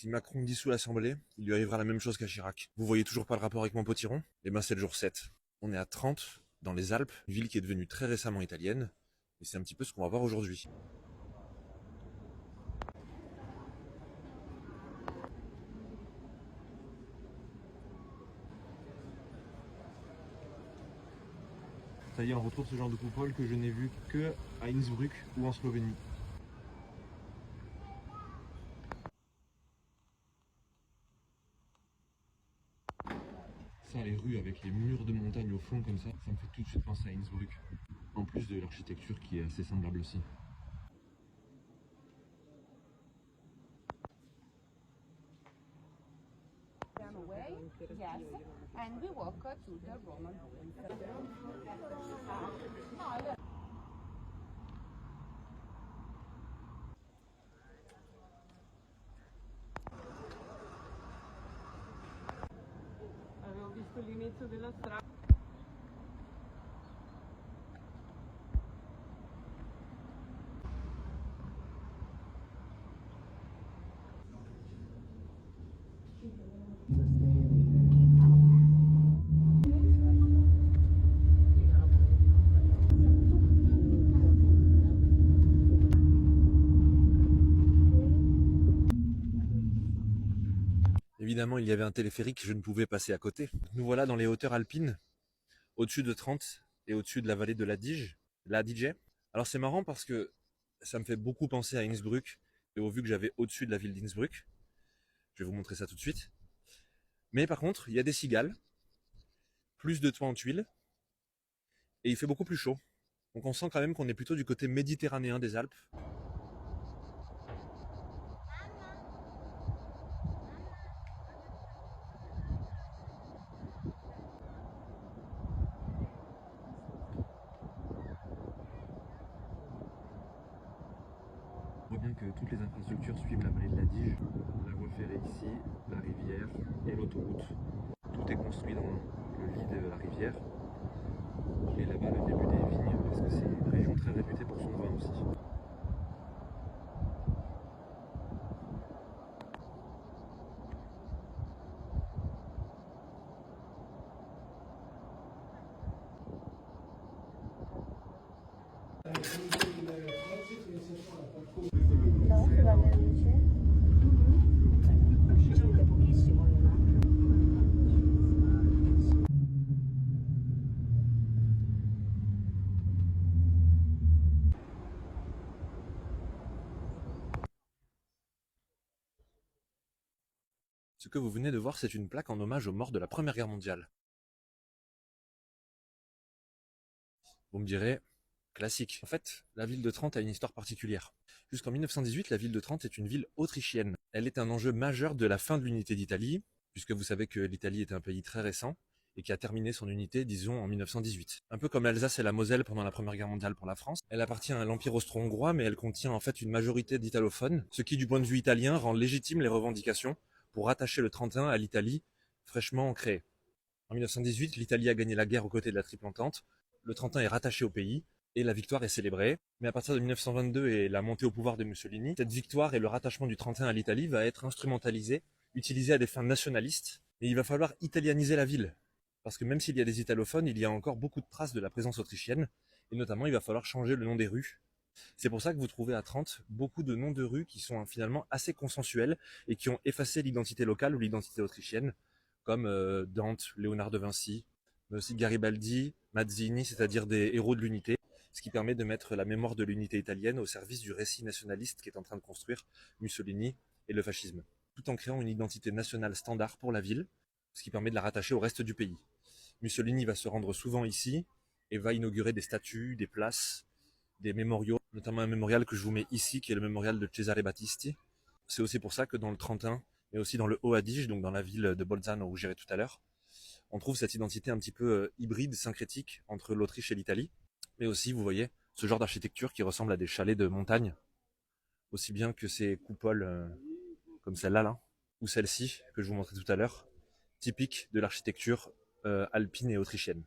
si Macron dissout l'Assemblée, il lui arrivera la même chose qu'à Chirac. Vous voyez toujours pas le rapport avec mon potiron? Eh ben c'est le jour 7. On est à Trente, dans les Alpes, une ville qui est devenue très récemment italienne, et c'est un petit peu ce qu'on va voir aujourd'hui. Ça y est, on retrouve ce genre de coupole que je n'ai vu que à Innsbruck ou en Slovénie. Ça, les rues avec les murs de montagne au fond comme ça me fait tout de suite penser à Innsbruck. En plus de l'architecture qui est assez semblable aussi. Away, yes, and we walk to the Roman ruins. Avevo visto l'inizio della strada. Évidemment, il y avait un téléphérique, je ne pouvais passer à côté. Nous voilà dans les hauteurs alpines, au-dessus de Trente et au-dessus de la vallée de l'Adige. Alors c'est marrant parce que ça me fait beaucoup penser à Innsbruck, et au vu que j'avais au-dessus de la ville d'Innsbruck. Je vais vous montrer ça tout de suite. Mais par contre, il y a des cigales, plus de toits en tuiles, et il fait beaucoup plus chaud. Donc on sent quand même qu'on est plutôt du côté méditerranéen des Alpes. On voit bien que toutes les infrastructures suivent la vallée de l'Adige. La voie ferrée ici, la rivière et l'autoroute. Tout est construit dans le lit de la rivière. Et là-bas, le début des vignes, parce que c'est une région très réputée pour son vin aussi. No, si va alla luce. Ci vede pochissimo l'una. Ce que vous venez de voir, c'est une plaque en hommage aux morts de la Première Guerre mondiale. Vous me direz, classique. En fait, la ville de Trente a une histoire particulière. Jusqu'en 1918, la ville de Trente est une ville autrichienne. Elle est un enjeu majeur de la fin de l'unité d'Italie, puisque vous savez que l'Italie est un pays très récent, et qui a terminé son unité, disons, en 1918. Un peu comme l'Alsace et la Moselle pendant la Première Guerre mondiale pour la France. Elle appartient à l'Empire austro-hongrois, mais elle contient en fait une majorité d'italophones, ce qui, du point de vue italien, rend légitime les revendications pour rattacher le Trentin à l'Italie fraîchement créée. En 1918, l'Italie a gagné la guerre aux côtés de la Triple Entente, le Trentin est rattaché au pays, et la victoire est célébrée. Mais à partir de 1922 et la montée au pouvoir de Mussolini, cette victoire et le rattachement du Trentin à l'Italie va être instrumentalisé, utilisé à des fins nationalistes, et il va falloir italianiser la ville. Parce que même s'il y a des italophones, il y a encore beaucoup de traces de la présence autrichienne, et notamment il va falloir changer le nom des rues. C'est pour ça que vous trouvez à Trente beaucoup de noms de rues qui sont finalement assez consensuels et qui ont effacé l'identité locale ou l'identité autrichienne, comme Dante, Léonard de Vinci, mais aussi Garibaldi, Mazzini, c'est-à-dire des héros de l'unité, ce qui permet de mettre la mémoire de l'unité italienne au service du récit nationaliste qu'est en train de construire Mussolini et le fascisme, tout en créant une identité nationale standard pour la ville, ce qui permet de la rattacher au reste du pays. Mussolini va se rendre souvent ici et va inaugurer des statues, des places, des mémoriaux, notamment un mémorial que je vous mets ici, qui est le mémorial de Cesare Battisti. C'est aussi pour ça que dans le Trentin, mais aussi dans le Haut-Adige, donc dans la ville de Bolzano où j'irai tout à l'heure, on trouve cette identité un petit peu hybride, syncrétique entre l'Autriche et l'Italie, mais aussi, vous voyez, ce genre d'architecture qui ressemble à des chalets de montagne, aussi bien que ces coupoles comme celle-là, là, ou celle-ci, que je vous montrais tout à l'heure, typique de l'architecture alpine et autrichienne.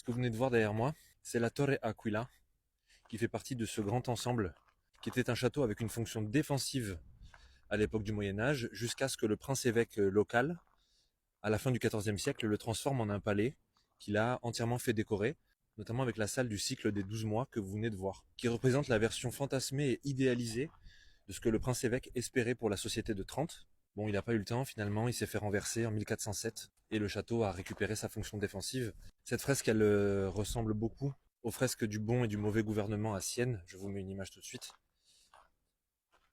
Ce que vous venez de voir derrière moi, c'est la Torre Aquila, qui fait partie de ce grand ensemble, qui était un château avec une fonction défensive à l'époque du Moyen-Âge, jusqu'à ce que le prince-évêque local, à la fin du XIVe siècle, le transforme en un palais qu'il a entièrement fait décorer, notamment avec la salle du cycle des 12 mois que vous venez de voir, qui représente la version fantasmée et idéalisée de ce que le prince-évêque espérait pour la société de Trente. Bon, il n'a pas eu le temps, finalement, il s'est fait renverser en 1407, et le château a récupéré sa fonction défensive. Cette fresque, elle ressemble beaucoup aux fresques du bon et du mauvais gouvernement à Sienne. Je vous mets une image tout de suite.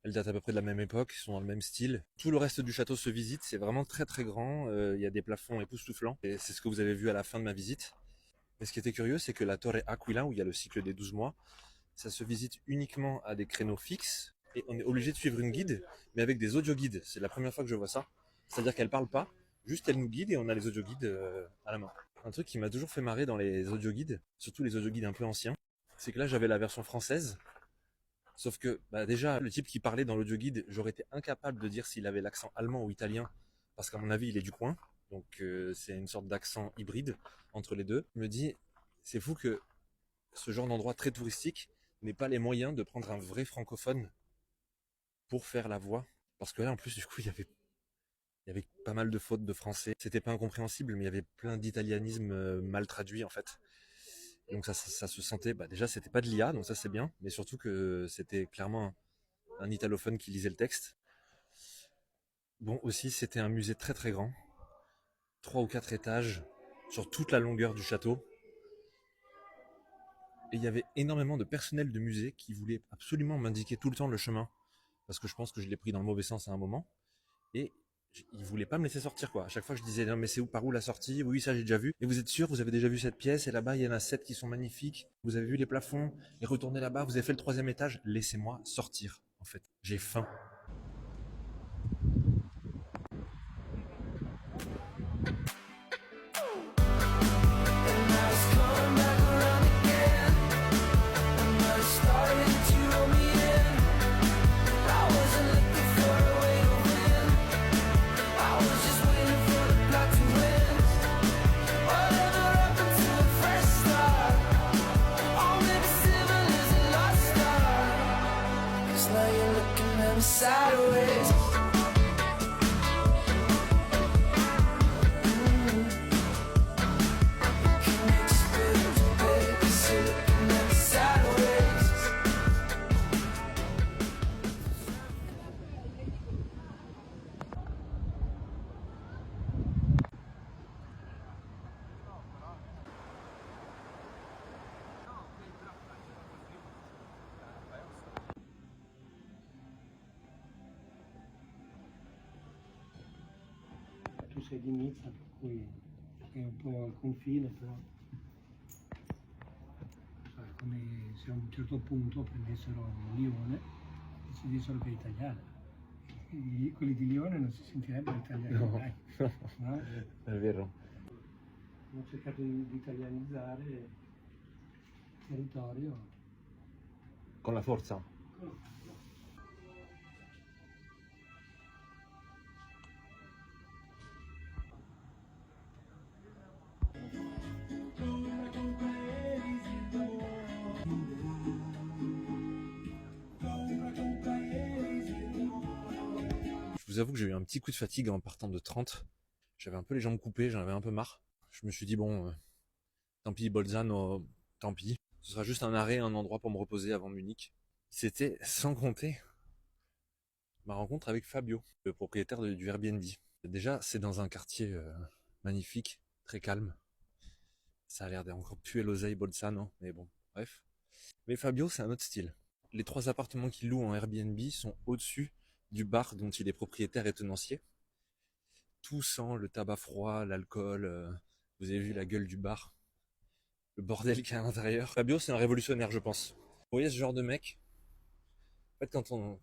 Elles datent à peu près de la même époque, sont dans le même style. Tout le reste du château se visite, c'est vraiment très très grand, il y a des plafonds époustouflants, et c'est ce que vous avez vu à la fin de ma visite. Mais ce qui était curieux, c'est que la Torre Aquila, où il y a le cycle des 12 mois, ça se visite uniquement à des créneaux fixes, et on est obligé de suivre une guide, mais avec des audio-guides. C'est la première fois que je vois ça. C'est-à-dire qu'elle parle pas, juste elle nous guide et on a les audio-guides à la main. Un truc qui m'a toujours fait marrer dans les audio-guides, surtout les audio-guides un peu anciens, c'est que là j'avais la version française. Sauf que déjà, le type qui parlait dans l'audio-guide, j'aurais été incapable de dire s'il avait l'accent allemand ou italien, parce qu'à mon avis, il est du coin. Donc c'est une sorte d'accent hybride entre les deux. Je me dis, c'est fou que ce genre d'endroit très touristique n'ait pas les moyens de prendre un vrai francophone pour faire la voix. Parce que là, en plus, du coup, il y avait pas mal de fautes de français. C'était pas incompréhensible, mais il y avait plein d'italianismes mal traduits, en fait. Donc ça se sentait, déjà c'était pas de l'IA, donc ça c'est bien, mais surtout que c'était clairement un italophone qui lisait le texte. Bon, aussi c'était un musée très très grand, 3 ou 4 étages sur toute la longueur du château. Et il y avait énormément de personnel de musée qui voulait absolument m'indiquer tout le temps le chemin, parce que je pense que je l'ai pris dans le mauvais sens à un moment, et il voulait pas me laisser sortir quoi. À chaque fois je disais non mais c'est où, par où la sortie? Oui ça j'ai déjà vu. Et vous êtes sûr, vous avez déjà vu cette pièce? Et là-bas il y en a 7 qui sont magnifiques. Vous avez vu les plafonds? Et retournez là-bas, vous avez fait le 3e étage. Laissez-moi sortir en fait. J'ai faim. Sideways. Tu sei di Nizza, per cui è un po' al confine, però sai, come se a un certo punto prendessero Lione e si dissero che è italiana. Quelli di Lione non si sentirebbero italiani, No. dai, no? È vero. Hanno cercato di italianizzare il territorio. Con la forza. Je vous avoue que j'ai eu un petit coup de fatigue en partant de 30. J'avais un peu les jambes coupées, j'en avais un peu marre. Je me suis dit bon, tant pis Bolzano, tant pis. Ce sera juste un arrêt, un endroit pour me reposer avant Munich. C'était sans compter ma rencontre avec Fabio, le propriétaire du Airbnb. Déjà, c'est dans un quartier magnifique, très calme. Ça a l'air d'encore puer l'oseille Bolzano, mais bon, bref. Mais Fabio, c'est un autre style. Les 3 appartements qu'il loue en Airbnb sont au-dessus du bar dont il est propriétaire et tenancier. Tout sent le tabac froid, l'alcool. Vous avez vu la gueule du bar, le bordel qu'il y a à l'intérieur. Fabio, c'est un révolutionnaire, je pense. Vous voyez ce genre de mec? En fait,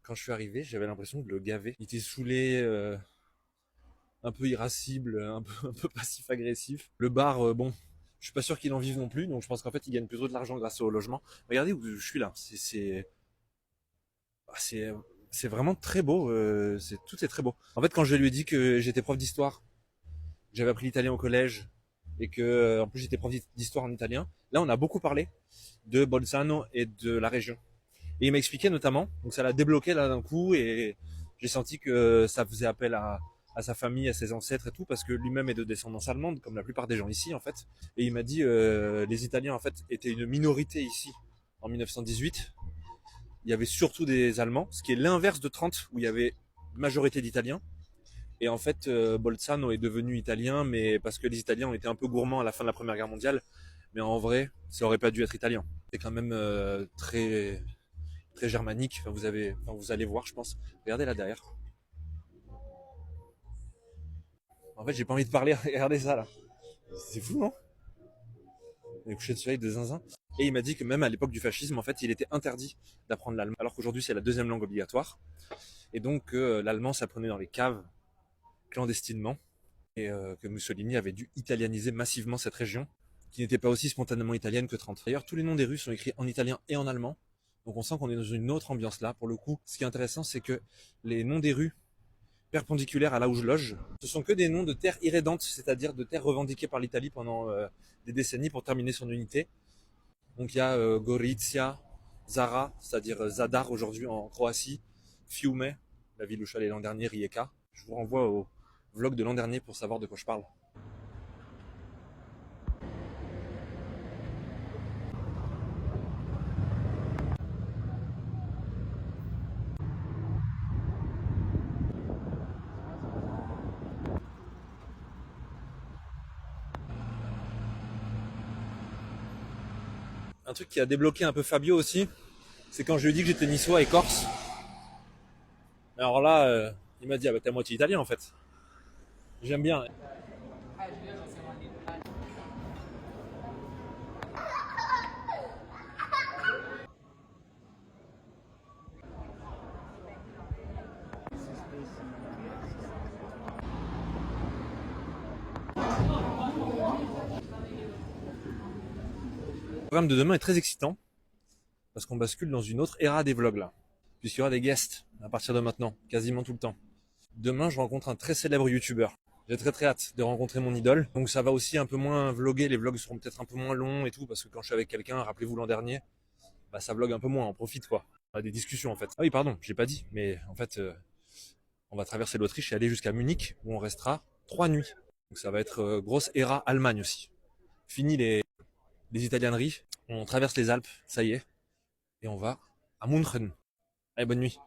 quand je suis arrivé, j'avais l'impression de le gaver. Il était saoulé, un peu irascible, un peu passif-agressif. Le bar, bon, je suis pas sûr qu'il en vive non plus, donc je pense qu'en fait, il gagne plutôt de l'argent grâce au logement. Regardez où je suis là. C'est vraiment très beau. Tout est très beau. En fait, quand je lui ai dit que j'étais prof d'histoire, que j'avais appris l'italien au collège, et que en plus j'étais prof d'histoire en italien. Là, on a beaucoup parlé de Bolzano et de la région. Et il m'a expliqué notamment, donc ça l'a débloqué là d'un coup, et j'ai senti que ça faisait appel à sa famille, à ses ancêtres et tout, parce que lui-même est de descendance allemande, comme la plupart des gens ici en fait. Et il m'a dit les Italiens en fait étaient une minorité ici en 1918. Il y avait surtout des Allemands, ce qui est l'inverse de Trente où il y avait une majorité d'Italiens. Et en fait, Bolzano est devenu italien, mais parce que les Italiens ont été un peu gourmands à la fin de la Première Guerre mondiale. Mais en vrai, ça aurait pas dû être italien. C'est quand même très très germanique. Enfin, vous allez voir, je pense. Regardez là derrière. En fait, j'ai pas envie de parler. Regardez ça là. C'est fou, non? Les couchers de soleil de zinzin. Et il m'a dit que même à l'époque du fascisme, en fait, il était interdit d'apprendre l'allemand, alors qu'aujourd'hui c'est la deuxième langue obligatoire. Et donc l'allemand s'apprenait dans les caves clandestinement, et que Mussolini avait dû italianiser massivement cette région, qui n'était pas aussi spontanément italienne que Trente. D'ailleurs, tous les noms des rues sont écrits en italien et en allemand, donc on sent qu'on est dans une autre ambiance là. Pour le coup, ce qui est intéressant, c'est que les noms des rues perpendiculaires à là où je loge, ce sont que des noms de terres irrédentes, c'est-à-dire de terres revendiquées par l'Italie pendant des décennies pour terminer son unité. Donc il y a Gorizia, Zara, c'est-à-dire Zadar aujourd'hui en Croatie, Fiume, la ville où je suis allé l'an dernier, Rijeka. Je vous renvoie au vlog de l'an dernier pour savoir de quoi je parle. Un truc qui a débloqué un peu Fabio aussi, c'est quand je lui ai dit que j'étais niçois et corse. Alors là, il m'a dit, ah bah t'es à moitié italien en fait. J'aime bien. Le programme de demain est très excitant, parce qu'on bascule dans une autre ère des vlogs là. Puisqu'il y aura des guests à partir de maintenant, quasiment tout le temps. Demain, je rencontre un très célèbre youtubeur. J'ai très très hâte de rencontrer mon idole. Donc ça va aussi un peu moins vlogger, les vlogs seront peut-être un peu moins longs et tout, parce que quand je suis avec quelqu'un, rappelez-vous l'an dernier, bah ça vlog un peu moins, on profite quoi. On a des discussions en fait. Ah oui pardon, j'ai pas dit, mais en fait on va traverser l'Autriche et aller jusqu'à Munich où on restera 3 nuits. Donc ça va être grosse era Allemagne aussi. Fini les italienneries, on traverse les Alpes, ça y est, et on va à München. Allez, bonne nuit.